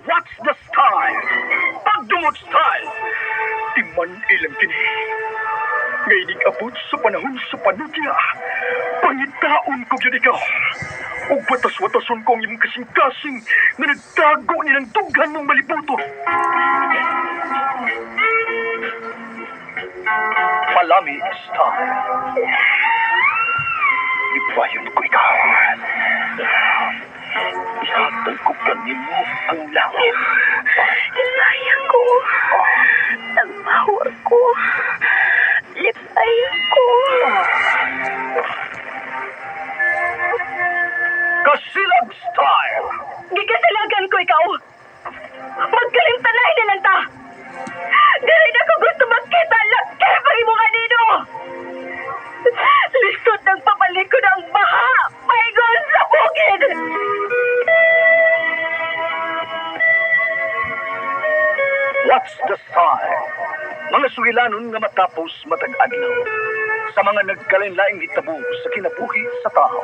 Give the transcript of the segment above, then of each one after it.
What's the style? Pagdumot style! Timan ilang kini. Ngayon abot sa panahon sa panudya. Pangitaon ko yun ikaw. O batas-watason ko ang iyong kasing-kasing na nagtago nilang tughan mong malibuto. Palami style. Ibayon ko ikaw. Ihatag ko kanino ang langit. Lipaya ko. Nagmawa ko. Lipaya ko. Kasilag style. Gikasilagan ko ikaw. Magkalimtanahin na lang ta. Dili na ko gusto magkita. Laki pag imo kanino. Lisod nagpapalik ko ng baha. Paigon sa bukid. What's the style? Mga sugilanon nga matapos matag-adlaw. Sa mga nagkalinlaing hitabo sa kinabuhi sa tao.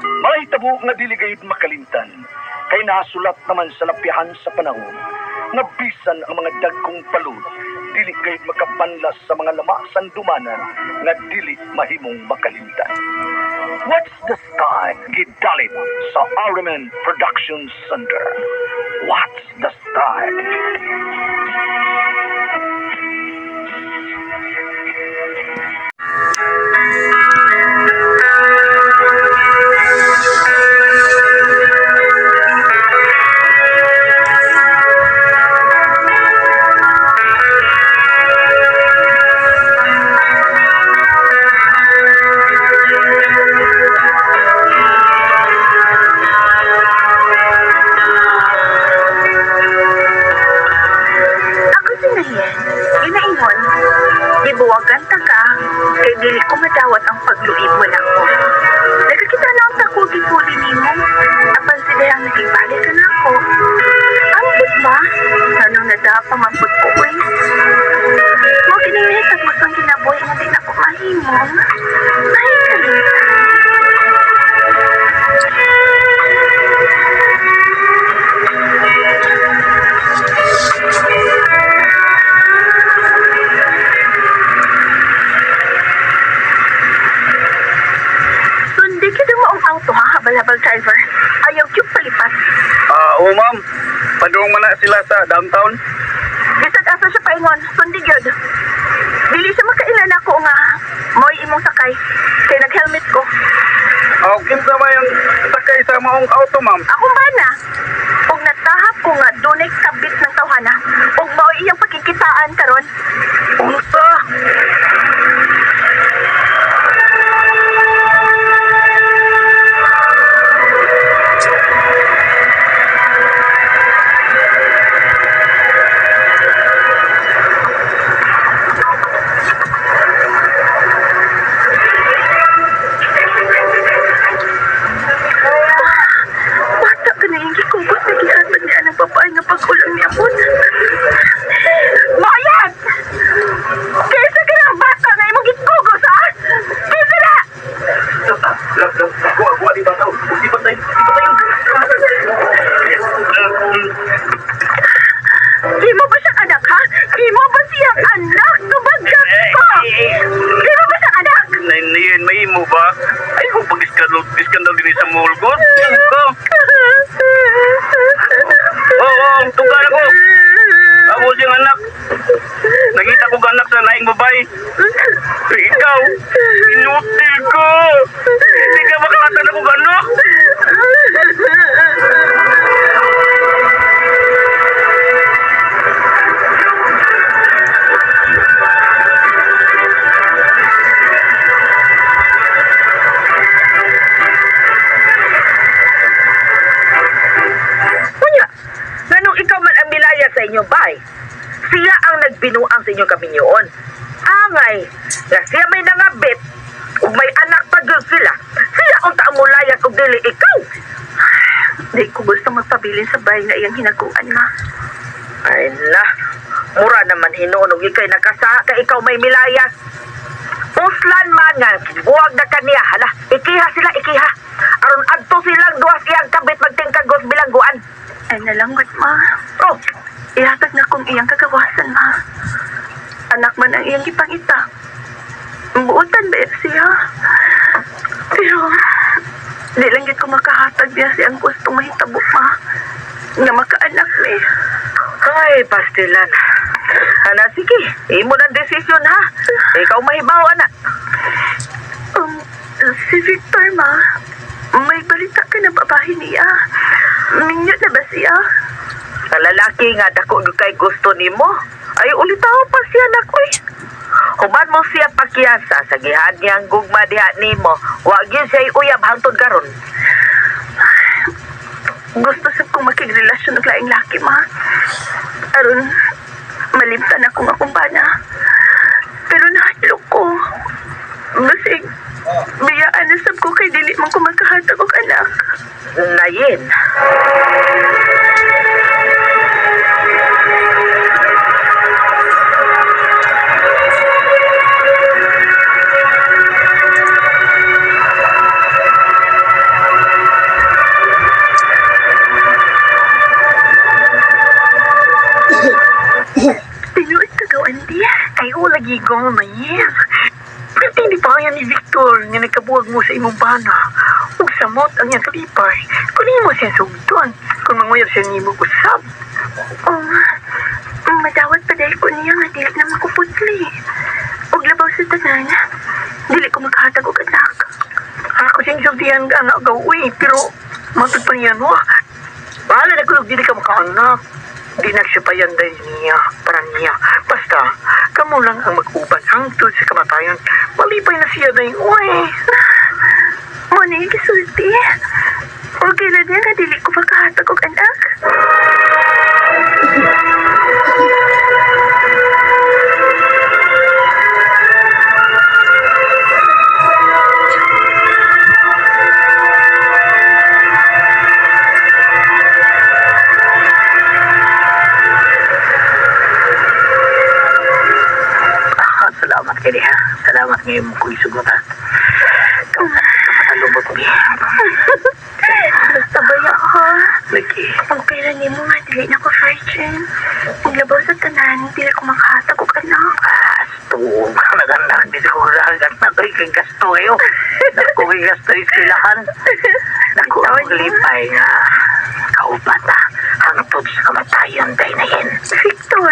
Mga hitabo nga dili gayud makalimtan. Kay nasulat naman sa lapihan sa panahon. Nga bisan ang mga dagkong palud. Dili gayud makapanlas sa mga lamasan dumanan. Nga dili mahimong makalimtan. What's the style? Gidalit sa Ariman Production Center. What's the style? Gibuwagan ta ka, kay dili ko madawat ang pagluib mo lang ko. Nagkakita na ang takugipuli ni mo, apan sidayang nagigbalik ka na ako. Ambot ba? Anong nadapa mampot ko, uy? Mo gininit ang gustong kinabuhi na din ako mahimong. Ay, kalintan. Auto ha, habal-habal driver. Ayaw cute palipat. Oo ma'am. Padung man na sila sa downtown. Bisag asa siya paingon, sundi gyud. Dili siya makailan ako nga mo'y imong sakay. Kay nag-helmet ko. Kinsa ba yung sakay sa maong auto ma'am? Akong bana. Ug natahap ko nga dunay kabit ng tawhana. Ug mao'y iyang pakikitaan karon. Unsa? Pagkulang niya po. Mayat! Kaysa ka ng bata na imong gitgugos, ha? Kaysa na! Kuha di ba tao? Di ba tayo? Imo ba siyang anak, ha? Imo ba siyang anak? Tubagkat ko! Imo ba siyang anak? Nainiyan, may imo ba? Ay, kung pag-iskandal din sa mulgot. Oo, tugan ako. Ako siyang anak. Nakita ko anak sa laing babae. Ikaw, inutil ko. Hindi ka makalatan ako anak. Sa inyo bay. Siya ang nagbinuang sa inyo kaminyoon. Angay, nga siya may nangabit ug may anak pa gyud sila. Siya ang taamulayan ug dili ikaw. Di ko gusto magpabilin sa bay nga iyang hinaguan na. Ay na, mura naman hinunog ikay nakasa kay ikaw may milayas. Puslan man nga, buwag na kaniya. Hala, ikiha sila, ikiha. Aron adto silang duwas iyang kabit magtingkagos bilangguan. Ay nalangot, ma. Oh, Ihatag na kong iyang kagawasan, ma. Anak man ang iyang ipangita. Buutan ba siya? Pero, di lang yun ko makahatag niya siyang gustong mahitabo, ma. Na makaanak ni. ay, pastilan. Ana, sige. Imo ng desisyon, ha? Ikaw mahibaw, anak. Si Victor, ma. May balita ka na babae niya. Minyo na ba siya? Sa lalaki nga, dako yung kay gusto nimo. Ay, ulitaw pa siya, nakoy. Human mo siya pakiyasa sa gihad niyang gugma diha nimo. Wag yun siya uyab hangtod karon. Gusto sa kong makigrelasyon ng laing laki, ma. Aron, malimtan akong akumpana. Pero nahalo ko. Basig, biyaan na sab ko kay dili man ko magkahatag og anak. Nayin. Tinuod ka gaw, Andy. Ay, lagi ko mayir. Pero hindi pa yan ni Victor nga nagkabuwag mo sa imong bana. Ug samot ang iyang kalipay. Kunin mo siya sugdon. Kung manguyab siya ni mo kusab. Oh, madawat pa dahil ko niya nga dili na makuputli. Og labaw sa tanan, dili ko magkahatag og anak. Ako siyang sultihan ka na gawin. Pero matod pa niya mo. Bahala na kung hindi ka makaanak. Di nagsipayan dahil niya, para niya. Basta, kamo lang ang mag-uban hangtod sa kamatayon. Malipay na siya dahil, uy. Mo na yung gisulti. Okay na din na dili ko magkahatag og anak. Salamat kayo ha. Salamat ngayon mo kong isugot ha. Kapatalubot mo. Basta baya ko. Lagi. Ang pera ni mo nga, dili na ko virgin. Ang labaw sa tanan, dili ko makahatag og anak. Gasto. Naganda. Hindi ko ragat na ito. Ikang gasto kayo. Naku, may gasto yung silahan. Naku, ang lipay nga. Kaupat na. Hangtod sa kamatayon dahil na yan. Victor?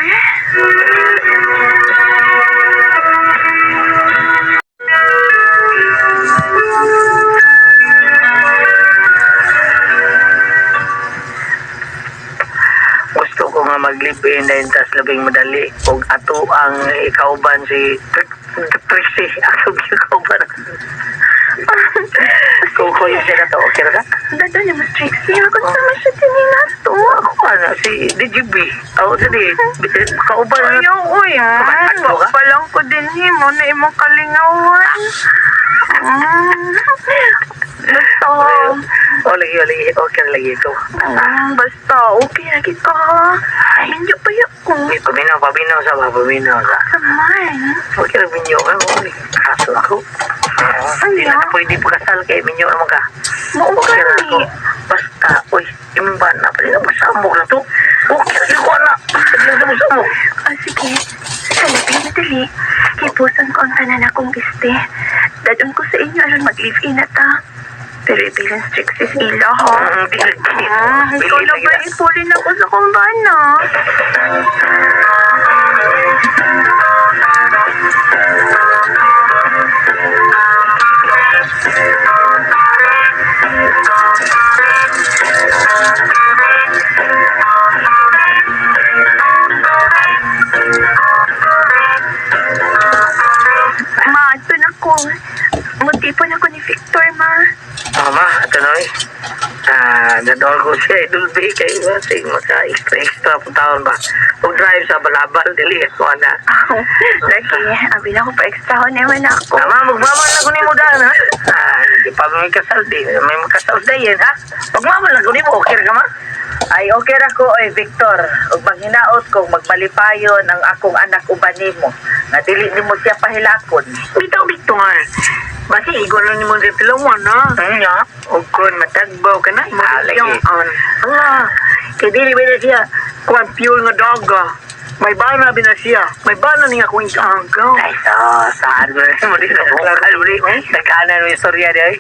Gusto ko nga maglipin dahil tas labing madali. Kung ato ang ikauban si Trixie. Ako ikauban. Kung ko yung siya na to, okay na ka? Dado niya mas Trixie. Ako naman siya tinilas to. Ako ano, si DGB. Ako dali. Kauban na. Ayaw, uy, ha? Kumatakbo ka? Palang ko din mo na imong kalingawan. Basta, O, lagi. Okay na lagi ito. basta, okay na kita. Minyo pa yun ko. May paminaw sa. Saman. Okay na minyo ka. Kaso ako. Hindi na pwede pagkasal kay minyo naman ka. Mao Okay na ako. gani. Basta, uy, yung ba na pala na pasamok na to. Okay na yung na. Saglang sa masamok. Sige. Sa labing madali, kipusan ko ang tanan akong giste. Dadon ko sa inyo aron mag-live-in na ta. Pero ipilang strict sis ila, ha? Ikaw na ba ipulin ako sa kumbana? Ma, ito na ko. Mutipon ako ni Victor, ma. Mama, ito na eh. Nadol ko siya, idulbi kayo ba? Sige, maka-extra po taon ba? Pag-drive sa balabal, dili ako na. Lagi, abi na ko pa extra ho naman ako. Tama, magmaman lang ko ni mo daan, ha? Hindi pa may kasal din. May makasal din, ha? Magmaman lang ko ni mo, okay ka ma? Ay, okay ra ko, oy, Victor. Ug maghinaot kong magmalipayon ang akong anak uban nimo. Nga dili nimo siya pahilakon. Bitaw, Victor. Basi, igwan lang ni mo sa tilawan, ha? Nga. O kung matagbaw ka na, lagi. Ala, Kaya dili ba na siya, kuwan pure nga daga. May bana ba na siya? May bana niya kung ikagaw. Ay, saan mo rin mo rin sa bukal mo rin. Nagkaanan mo yung istorya di ay.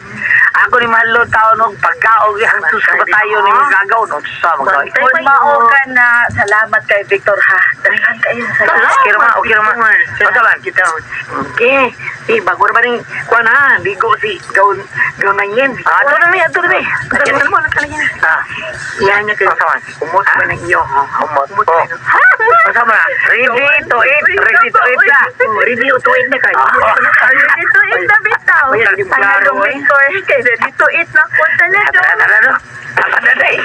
Ako ni mahalo tao nung pagkaog yung sus ba tayo ni gagaw no sa magkawin. Kung maokan na salamat kay Victor ha. Dahan kayo sa salamat. Okay naman. Basta ba? Kita. Okay. Bago na ba rin, kuwan ha, bigo si gaw na yan. Ato na mi, ato na mi. Nakita mo, nakalagay na. Iyan niya kayo. Pasaman. Umot ba ng iyo? Umot. Pasaman na. Ready to eat. Ready to eat na. Ready to eat na kayo. Ready to eat na bitaw. Ayan, di klaro, Ano, Victor? Kay ready to eat na po talaga. Ano? Ano na eh.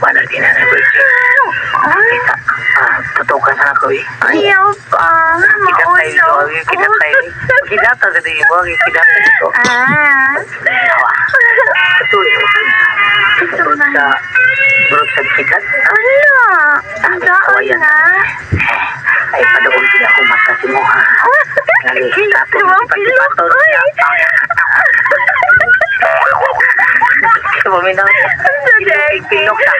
Wala din na nag-wait. Tutukan na ako eh. Ayaw pa. Maulo. Kidata sa tingin mo. Kidata dito. Burog sa sikat. Ala. Ang daan na. Ay, padawang sila ako mata si mo ha. Tapos Tumang pilok. Uy. Sumaminaw. Pilok sa.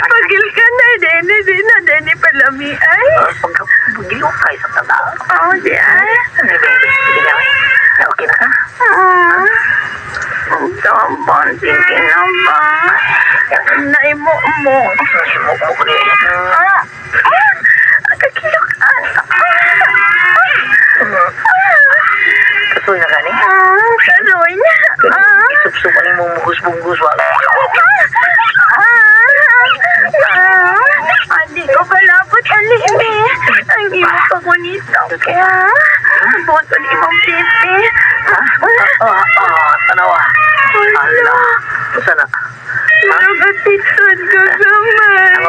Pagil ka na. Dene palami ay. Pagilok kayo sa tanda. Oo, di ay. Okay na ka? Sabon, sige na ba? Naimo mo. Sumok mo ko niya. Kakilukan. Kasuy na ka ni? Saroy niya. Isupsupan mo mugus-bungus wala. Hindi ko palapot alimi. Ang imo pa ko nito. Boto ni mong pipi. Tanawa. Ala. Sana. Nagatikod ka gamay.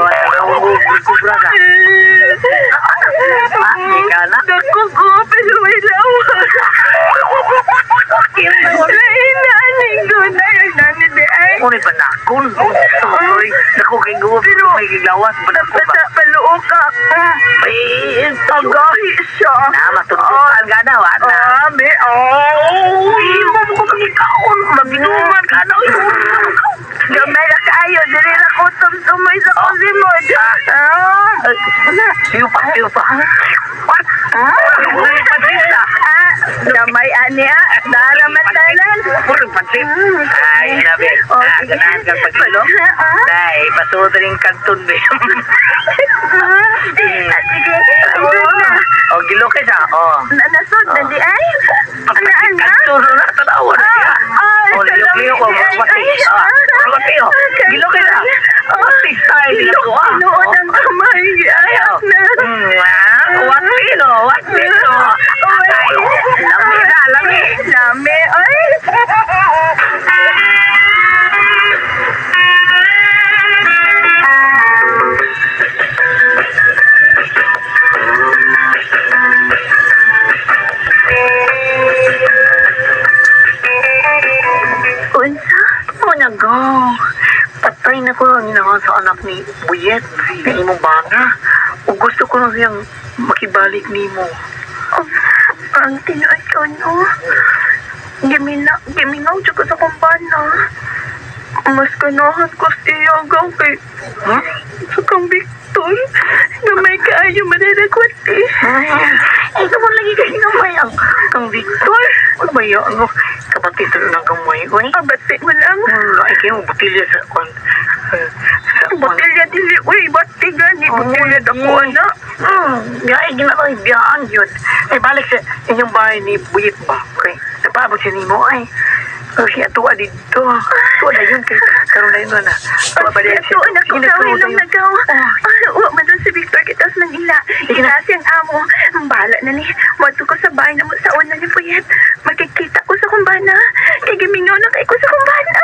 Kubra ka. Ika na. Nakugo, pero may lawa. Nainaaning ko na yung namin di ay. Ngunit ba nakon? Tuloy. Naku kay guwa. Pero may gigawas. Badako ba? Paluo ka. May Agahi siya. matutukan ka na. Wala. Abi, Mamo ko magikaon. Maginuman ka na. gamay na kayo. Dili na ko tumtumay sa kusimod. Siyo pa. What? Uy, pansita. Gamay aniya. Daramatalan. Puro pansit. Ay, nabi. Ganahan kang pagpalo. Ay, pasuto rin kanton be. Sige, andun na. O, gilo ka siya. O. Nasod na di ay? Naan na? Kanturo na tanawa na siya. O, liyo ko. Mati. Mati o. Gilo ka siya. Mati style. Gilo ko. Noon ang kamay. Ayak na. Wati no. Wati no. Ay, lami na. Lami. Lami. Ay. Unsa? O nagaw. Patay na ko ang ginawa sa anak ni Buyet. Ni imong bana. O gusto ko na siyang makibalik ni mo. Ang tinoy ko, no? Giminaw siya ko sa kumpana. Mas kanahan ko sa iyagaw kay... Sa kang Victor. Gamay kaayo madadagwat eh. Ay, naman lagi kasi gamay ang kang Victor. Ano ba yun? Ano? Kapatid na ng gamay ko eh. Abati mo lang. Ay, kayo butilya sa kwan. Botelya dili. Uy, bati gani. Botelya dako, anak. Ay, ginagawa biyaan yun. Ay, balik sa inyong bahay ni Buyit ba? Okay. Napabot siya ni mo ay. Siya tuwa dito. Tuwa na yun kay karoon na yun na. Tuwa ba din siya? Ito, anak ko gawin lang nagaw. Uwa man doon si Victor kitas ng ila. Ila siyang amo. Bala na ni. Wato ko sa bahay na mo sa una ni Puyet. Magkikita ko sa kumbana. Kay gimingaw na kay ko sa kumbana.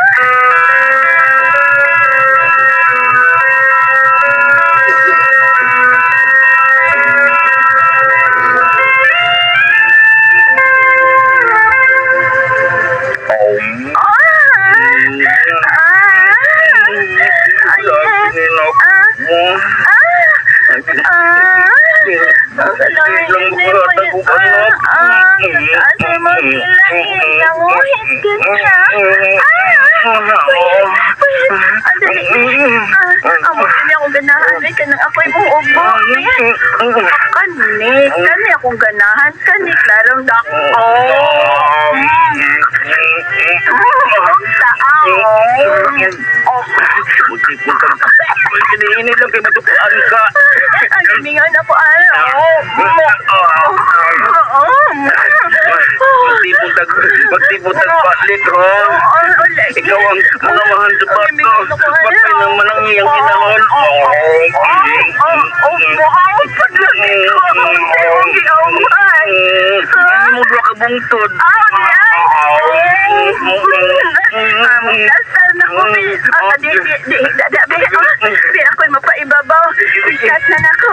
Ang kalahin mo kasi mo sila nanguhit kita. Andali, amo sila akong ganahan ka nang ako'y buubo. Kani akong ganahan, kani klarong dako. Ini lang kayo matukaan ka. Ang himingan ako, Magtibutag palit, Ron. Ikaw ang mga mahal sa bato. Bakit naman ang iyang kinahon? Ano mo ba kabungtod? Dasal na ko, di ako'y mapaibabaw. Isat na na ko.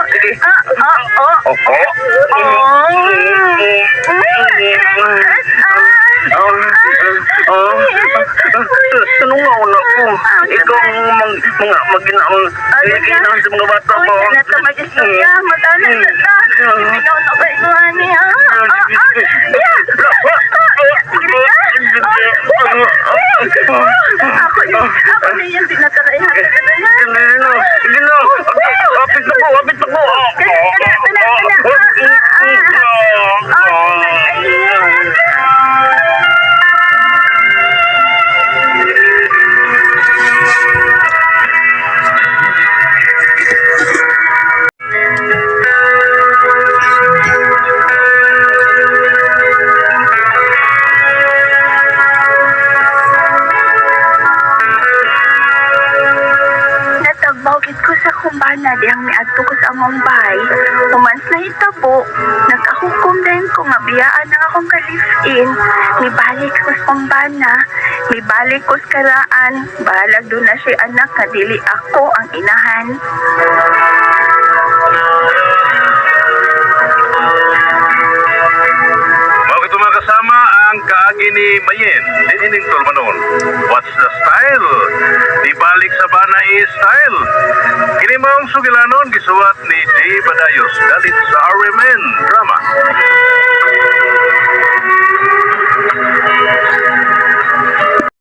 Tanungaw na ko. Ikaw ang maginaon sa mga bata mo. Ay, na ito mag-istorya. Matala na ta. Ikaw na ba ito, ani, ha? Ako na yan, tinatarayan ka na na. Hapit na ko. Natagbawgit ko sa kumbana diyang miadto ko sa among bahay. Humans na hitabo, nagkahukom din ko nga biyaan ng akong ka-live-in. Mibalik ko sa kumbana, mibalik ko sa karaan. Balag doon na siya anak na dili ako ang inahan. Mga mga kasama ang kaagi ni Mayen, dinining Tulmanon. What's the style? Di balik sa bana style. Kini mong sugilanon gisuwat ni J. Badayos dalit sa RMN drama.